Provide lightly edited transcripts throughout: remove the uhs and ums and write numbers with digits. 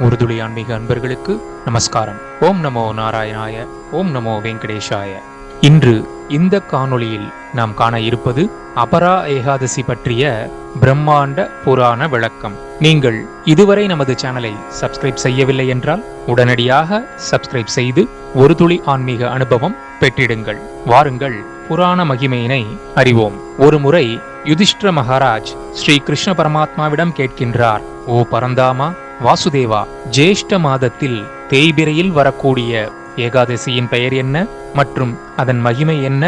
ஒரு துளி ஆன்மீக அன்பர்களுக்கு நமஸ்காரம். ஓம் நமோ நாராயணாய, ஓம் நமோ வெங்கடேஷாய. இன்று இந்த காணொளியில் நாம் காண இருப்பது அபரா ஏகாதசி பற்றிய பிரம்மாண்ட புராண விளக்கம். நீங்கள் இதுவரை நமது சேனலை சப்ஸ்கிரைப் செய்யவில்லை என்றால் உடனடியாக சப்ஸ்கிரைப் செய்து ஒரு துளி ஆன்மீக அனுபவம் பெற்றிடுங்கள். வாருங்கள் புராண மகிமையினை அறிவோம். ஒரு முறை யுதிஷ்டிர மகாராஜ் ஸ்ரீ கிருஷ்ண பரமாத்மாவிடம் கேட்கின்றார், ஓ பரந்தாமா, வாசுதேவா, ஜேஷ்ட மாதத்தில் தேய்பிரையில் வரக்கூடிய ஏகாதசியின் பெயர் என்ன மற்றும் அதன் மகிமை என்ன?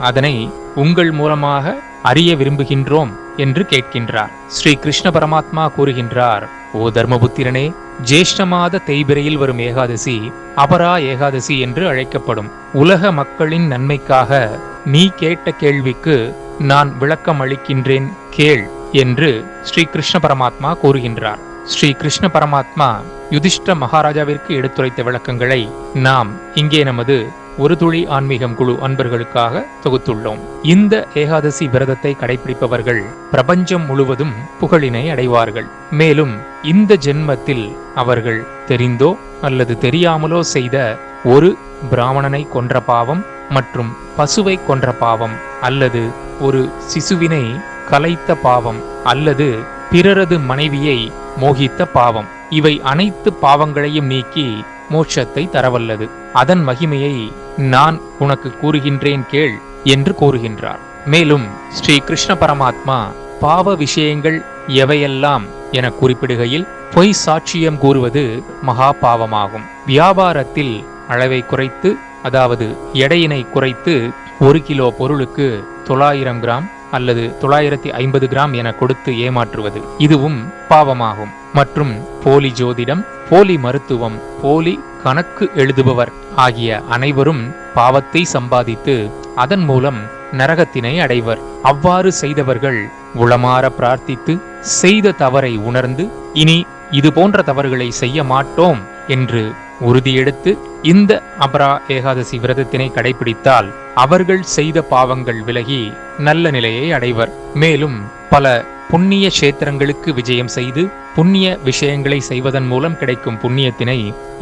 அதனை உங்கள் மூலமாக அறிய விரும்புகின்றோம் என்று கேட்கின்றார். ஸ்ரீ கிருஷ்ண பரமாத்மா கூறுகின்றார், ஓ தர்மபுத்திரனே, ஜேஷ்ட மாத தேய்பிரையில் வரும் ஏகாதசி அபரா ஏகாதசி என்று அழைக்கப்படும். உலக மக்களின் நன்மைக்காக நீ கேட்ட கேள்விக்கு நான் விளக்கம் அளிக்கின்றேன், கேள் என்று ஸ்ரீ கிருஷ்ண பரமாத்மா கூறுகின்றார். ஸ்ரீ கிருஷ்ண பரமாத்மா யுதிஷ்ட மகாராஜாவிற்கு எடுத்துரைத்த விளக்கங்களை நாம் இங்கே நமது ஒரு துளி ஆன்மீகம் குழு அன்பர்களுக்காக தொகுத்துள்ளோம். இந்த ஏகாதசி விரதத்தை கடைபிடிப்பவர்கள் பிரபஞ்சம் முழுவதும் புகழினை அடைவார்கள். மேலும் இந்த ஜென்மத்தில் அவர்கள் தெரிந்தோ அல்லது தெரியாமலோ செய்த ஒரு பிராமணனை கொன்ற பாவம் மற்றும் பசுவை கொன்ற பாவம் அல்லது ஒரு சிசுவினை கலைத்த பாவம் அல்லது பிறரது மனைவியை மோகித்த பாவம், இவை அனைத்து பாவங்களையும் நீக்கி மோட்சத்தை தரவல்லது. அதன் மகிமையை நான் உனக்கு கூறுகின்றேன், கேள் என்று கூறுகின்றார். மேலும் ஸ்ரீ கிருஷ்ண பரமாத்மா பாவ விஷயங்கள் எவையெல்லாம் என குறிப்பிடுகையில் பொய் சாட்சியம் கூறுவது மகா பாவமாகும். வியாபாரத்தில் அளவை குறைத்து, அதாவது எடையினை குறைத்து 1 கிலோ பொருளுக்கு 900 கிராம் அல்லது 950 கிராம் என கொடுத்து ஏமாற்றுவது, இதுவும் பாவமாகும். மற்றும் போலி ஜோதிடம், போலி மருத்துவம், போலி கணக்கு எழுதுபவர் ஆகிய அனைவரும் பாவத்தை சம்பாதித்து அதன் மூலம் நரகத்தினை அடைவர். அவ்வாறு செய்தவர்கள் உளமாற பிரார்த்தித்து செய்த தவறை உணர்ந்து இனி இது போன்ற தவறுகளை செய்ய மாட்டோம் என்று உறுதியெடுத்து இந்த அபரா ஏகாதசி விரதத்தினை கடைபிடித்தால் அவர்கள் செய்த பாவங்கள் விலகி நல்ல நிலையை அடைவர். மேலும் பல புண்ணிய கஷேத்திரங்களுக்கு விஜயம் செய்து புண்ணிய விஷயங்களை செய்வதன் மூலம் கிடைக்கும் புண்ணியத்தினை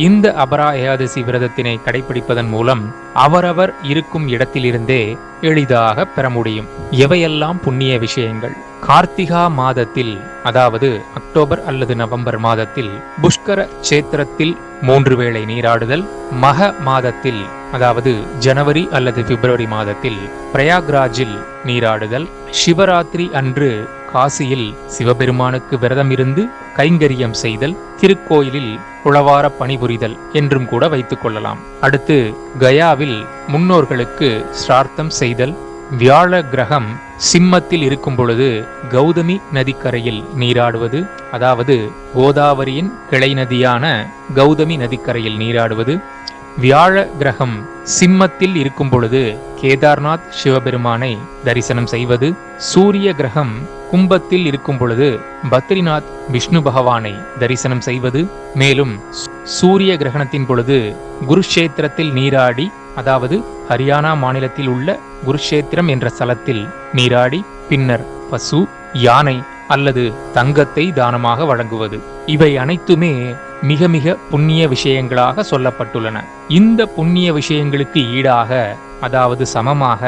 இந்த அபரா ஏகாதசி விரதத்தினை கடைபிடிப்பதன் மூலம் அவரவர் இருக்கும் இடத்திலிருந்தே எளிதாக பெற முடியும். எவையெல்லாம் புண்ணிய விஷயங்கள்? கார்த்திகா மாதத்தில், அதாவது அக்டோபர் அல்லது நவம்பர் மாதத்தில் புஷ்கர கஷேத்திரத்தில் 3 வேளை நீராடுதல், மக மாதத்தில், அதாவது ஜனவரி அல்லது பிப்ரவரி மாதத்தில் பிரயாக்ராஜில் நீராடுதல், சிவராத்திரி அன்று காசியில் சிவபெருமானுக்கு விரதம் இருந்து கைங்கரியம் செய்தல், திருக்கோயிலில் உளவார பணிபுரிதல் என்றும் கூட வைத்துக் கொள்ளலாம். அடுத்து கயாவில் முன்னோர்களுக்கு சிரார்த்தம் செய்தல், வியாழ கிரகம் சிம்மத்தில் இருக்கும் பொழுது கௌதமி நதிக்கரையில் நீராடுவது, அதாவது கோதாவரியின் கிளை நதியான கௌதமி நதிக்கரையில் நீராடுவது, வியாழ கிரகம் சிம்மத்தில் இருக்கும் பொழுது கேதார்நாத் சிவபெருமானை தரிசனம் செய்வது, சூரிய கிரகம் கும்பத்தில் இருக்கும் பொழுது பத்ரிநாத் விஷ்ணு பகவானை தரிசனம் செய்வது, மேலும் சூரிய கிரகணத்தின் பொழுது குருஷேத்திரத்தில் நீராடி, அதாவது ஹரியானா மாநிலத்தில் உள்ள குருஷேத்திரம் என்ற ஸ்தலத்தில் நீராடி பின்னர் பசு, யானை அல்லது தங்கத்தை தானமாக வழங்குவது, இவை அனைத்துமே மிக மிக புண்ணிய விஷயங்களாக சொல்லப்பட்டுள்ளன. இந்த புண்ணிய விஷயங்களுக்கு ஈடாக, அதாவது சமமாக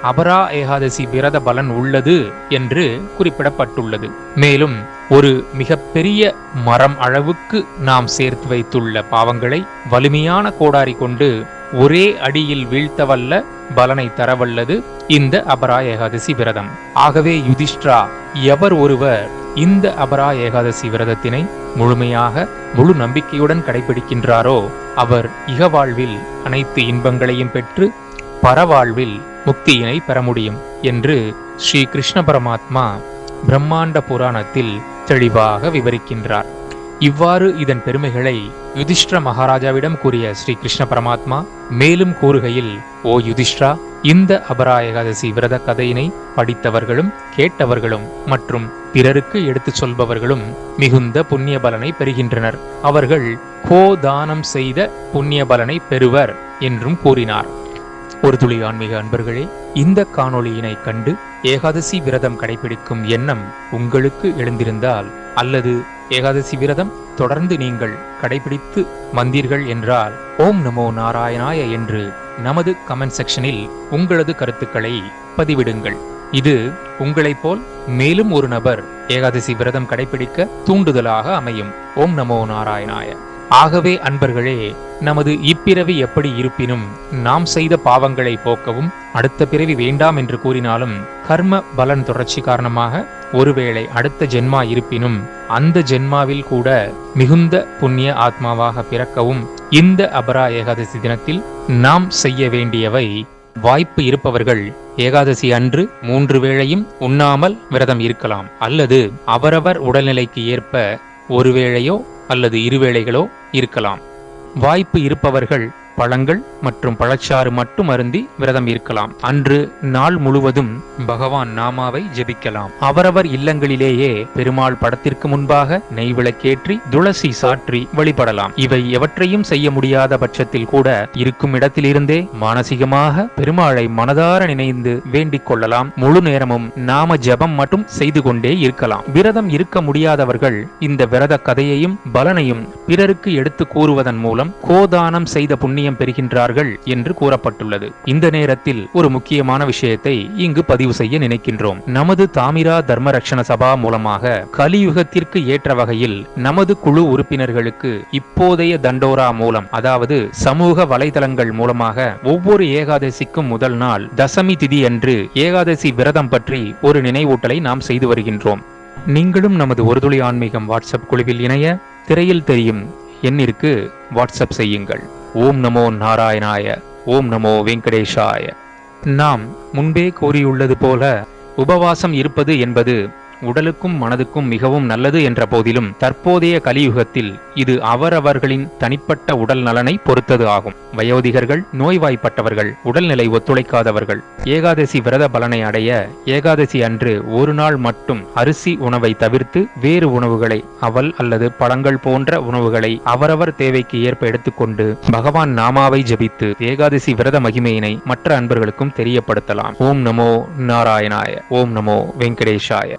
அபரா ஏகாதசி விரத பலன் உள்ளது என்று குறிப்பிடப்பட்டுள்ளது. மேலும் ஒரு மிகப்பெரிய மரம் அளவுக்கு நாம் சேர்த்து வைத்துள்ள பாவங்களை வலிமையான கோடாரி கொண்டு ஒரே அடியில் வீழ்த்தவல்ல பலனை தரவல்லது இந்த அபரா ஏகாதசி விரதம். ஆகவே யுதிஷ்டிரா, எவர் ஒருவர் இந்த அபரா ஏகாதசி விரதத்தினை முழுமையாக முழு நம்பிக்கையுடன் கடைபிடிக்கின்றாரோ அவர் இகவாழ்வில் அனைத்து இன்பங்களையும் பெற்று பரவாழ்வில் முக்தியினை பெற முடியும் என்று ஸ்ரீ கிருஷ்ண பரமாத்மா பிரம்மாண்ட புராணத்தில் தெளிவாக விவரிக்கின்றார். இவ்வாறு இதன் பெருமைகளை யுதிஷ்டிர மகாராஜாவிடம் கூறிய ஸ்ரீ கிருஷ்ண பரமாத்மா மேலும் கூறுகையில், ஓ யுதிஷ்டிரா, இந்த அபரா ஏகாதசி விரத கதையினை படித்தவர்களும் கேட்டவர்களும் மற்றும் பிறருக்கு எடுத்துச் சொல்பவர்களும் மிகுந்த புண்ணிய பலனை பெறுகின்றனர். அவர்கள் கோதானம் செய்த புண்ணிய பலனை பெறுவர் என்றும் கூறினார். ஒரு துளி ஆன்மீக அன்பர்களே, இந்த காணொளியினை கண்டு ஏகாதசி விரதம் கடைபிடிக்கும் எண்ணம் உங்களுக்கு எழுந்திருந்தால் அல்லது ஏகாதசி விரதம் தொடர்ந்து நீங்கள் கடைபிடித்து வந்தீர்கள் என்றால் ஓம் நமோ நாராயணாய என்று நமது கமெண்ட் செக்ஷனில் உங்களது கருத்துக்களை பதிவிடுங்கள். இது உங்களைப் போல் மேலும் ஒரு நபர் ஏகாதசி விரதம் கடைபிடிக்க தூண்டுதலாக அமையும். ஓம் நமோ நாராயணாய. ஆகவே அன்பர்களே, நமது இப்பிறவி எப்படி இருப்பினும் நாம் செய்த பாவங்களை போக்கவும் அடுத்த பிறவி வேண்டாம் என்று கூறினாலும் கர்ம பலன் தொடர்ச்சி காரணமாக ஒருவேளை அடுத்த ஜென்மா இருப்பினும் அந்த ஜென்மாவில் கூட மிகுந்த புண்ணிய ஆத்மாவாக பிறக்கவும் இந்த அபரா ஏகாதசி தினத்தில் நாம் செய்ய வேண்டியவை: வாய்ப்பு இருப்பவர்கள் ஏகாதசி அன்று 3 வேளையும் உண்ணாமல் விரதம் இருக்கலாம், அல்லது அவரவர் உடல்நிலைக்கு ஏற்ப ஒரு வேளையோ அல்லது 2 வேளைகளோ இருக்கலாம். வாய்ப்பு இருப்பவர்கள் பழங்கள் மற்றும் பழச்சாறு மட்டும் அருந்தி விரதம் இருக்கலாம். அன்று நாள் முழுவதும் பகவான் நாமாவை ஜெபிக்கலாம். அவரவர் இல்லங்களிலேயே பெருமாள் படத்திற்கு முன்பாக நெய் விளக்கேற்றி துளசி சாற்றி வழிபடலாம். இவை எவற்றையும் செய்ய முடியாத பட்சத்தில் கூட இருக்கும் இடத்திலிருந்தே மானசீகமாக பெருமாளை மனதார நினைந்து வேண்டிக் கொள்ளலாம். முழு நேரமும் நாம ஜபம் மட்டும் செய்து கொண்டே இருக்கலாம். விரதம் இருக்க முடியாதவர்கள் இந்த விரத கதையையும் பலனையும் பிறருக்கு எடுத்து கூறுவதன் மூலம் கோதானம் செய்த புண்ணியம் பெறுகின்றார்கள் என்று கூறப்பட்டுள்ளது. இந்த நேரத்தில் ஒரு முக்கியமான விஷயத்தை இங்கு பதிவு செய்ய நினைக்கின்றோம். நமது தாமிரா தர்ம ரக்ஷண சபா மூலமாக கலியுகத்திற்கு ஏற்ற வகையில் நமது குழு உறுப்பினர்களுக்கு இப்போதைய தண்டோரா மூலம், அதாவது சமூக வலைதளங்கள் மூலமாக ஒவ்வொரு ஏகாதசிக்கும் முதல் நாள் தசமி திதி அன்று ஏகாதசி விரதம் பற்றி ஒரு நினைவூட்டலை நாம் செய்து வருகின்றோம். நீங்களும் நமது ஒரு துளி ஆன்மீகம் வாட்ஸ்அப் குழுவில் இணைய திரையில் தெரியும் எண்ணிற்கு வாட்ஸ்அப் செய்யுங்கள். ஓம் நமோ நாராயணாய. ஓம் நமோ வெங்கடேஷாய. நாம் முன்பே கூறியுள்ளது போல உபவாசம் இருப்பது என்பது உடலுக்கும் மனதுக்கும் மிகவும் நல்லது என்ற போதிலும் தற்போதைய கலியுகத்தில் இது அவரவர்களின் தனிப்பட்ட உடல் நலனை பொறுத்தது ஆகும். வயோதிகர்கள், நோய்வாய்ப்பட்டவர்கள், உடல்நிலை ஒத்துழைக்காதவர்கள் ஏகாதசி விரத பலனை அடைய ஏகாதசி அன்று ஒரு நாள் மட்டும் அரிசி உணவை தவிர்த்து வேறு உணவுகளை, அவல் அல்லது பழங்கள் போன்ற உணவுகளை அவரவர் தேவைக்கு ஏற்ப எடுத்துக்கொண்டு பகவான் நாமாவை ஜபித்து ஏகாதசி விரத மகிமையினை மற்ற அன்பர்களுக்கும் தெரியப்படுத்தலாம். ஓம் நமோ நாராயணாய. ஓம் நமோ வெங்கடேஷாய.